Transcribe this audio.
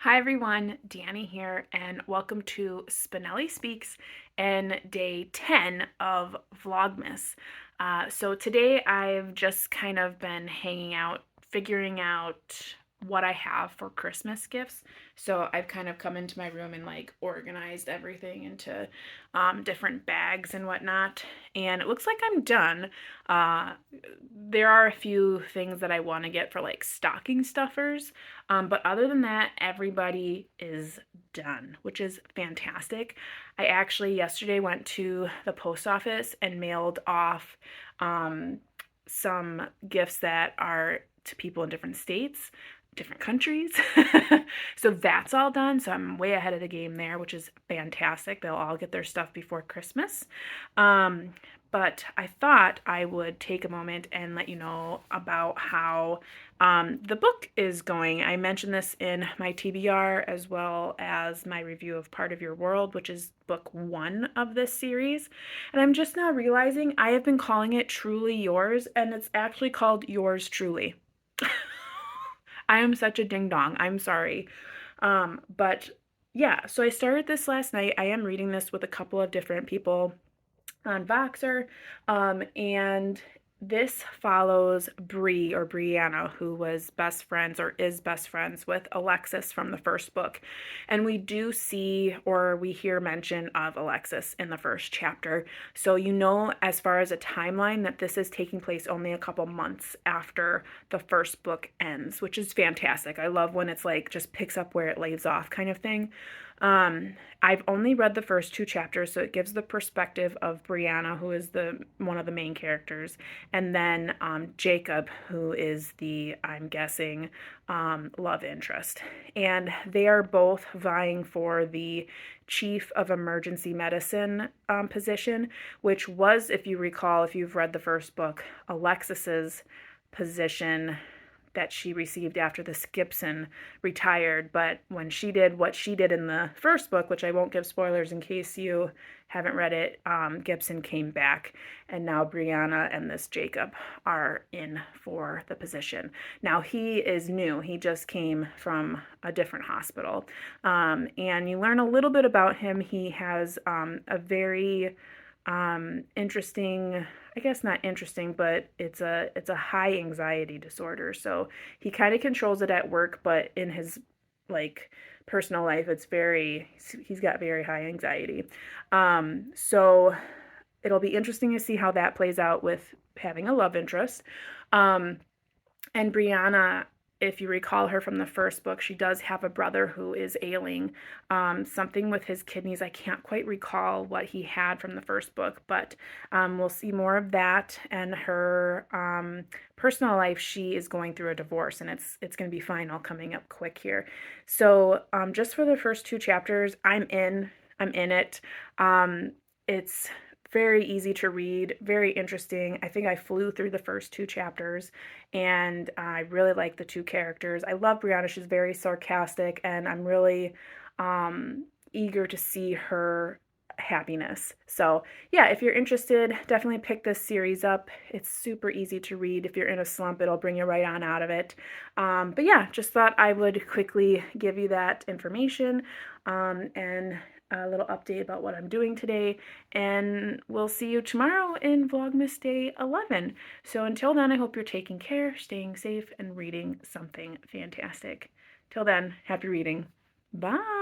Hi everyone, Dani here, and welcome to Spenelli Speaks and day 10 of Vlogmas. So today I've just kind of been hanging out, figuring out what I have for Christmas gifts. So I've kind of come into my room and like organized everything into different bags and whatnot. And it looks like I'm done. Uh, there are a few things that I want to get for like stocking stuffers. But other than that, everybody is done, which is fantastic. I actually yesterday went to the post office and mailed off um, some gifts that are to people in different states, different countries. So that's all done. So I'm way ahead of the game there, which is fantastic. They'll all get their stuff before Christmas. Um, but I thought I would take a moment and let you know about how the book is going. I mentioned this in my TBR as well as my review of Part of Your World, which is book 1 of this series. And I'm just now realizing I have been calling it Truly Yours, and it's actually called Yours Truly. I am such a ding dong. I'm sorry. But yeah, so I started this last night. I am reading this with a couple of different people on Voxer. And this follows Bree or Brianna, who was best friends or is best friends with Alexis from the first book. And we do see or we hear mention of Alexis in the first chapter. So you know, as far as a timeline, that this is taking place only a couple months after the first book ends, which is fantastic. I love when it's like just picks up where it leaves off kind of thing. I've only read the first 2 chapters, so it gives the perspective of Brianna, who is one of the main characters, and then Jacob, who is the, I'm guessing, love interest. And they are both vying for the chief of emergency medicine position, which was, if you recall, if you've read the first book, Alexis's position that she received after the Gibson retired. But when she did what she did in the first book, which I won't give spoilers in case you haven't read it, Gibson came back, and now Brianna and this Jacob are in for the position. Now he is new. He just came from a different hospital. And you learn a little bit about him. He has a very interesting, I guess not interesting, but it's a high anxiety disorder. So he kind of controls it at work, but in his like personal life, he's got very high anxiety. So it'll be interesting to see how that plays out with having a love interest. Um, and Brianna, if you recall her from the first book, she does have a brother who is ailing, something with his kidneys. I can't quite recall what he had from the first book, but we'll see more of that. And her personal life, she is going through a divorce, and it's going to be final coming up quick here. So just for the first 2 chapters, I'm in it. It's very easy to read, very interesting. I think I flew through the first 2 chapters, and I really like the 2 characters. I love Brianna. She's very sarcastic, and I'm really eager to see her happiness. So yeah, if you're interested, definitely pick this series up. It's super easy to read. If you're in a slump, it'll bring you right on out of it. But yeah, just thought I would quickly give you that information and a little update about what I'm doing today, and we'll see you tomorrow in Vlogmas Day 11. So until then, I hope you're taking care, staying safe, and reading something fantastic. Till then, happy reading. Bye!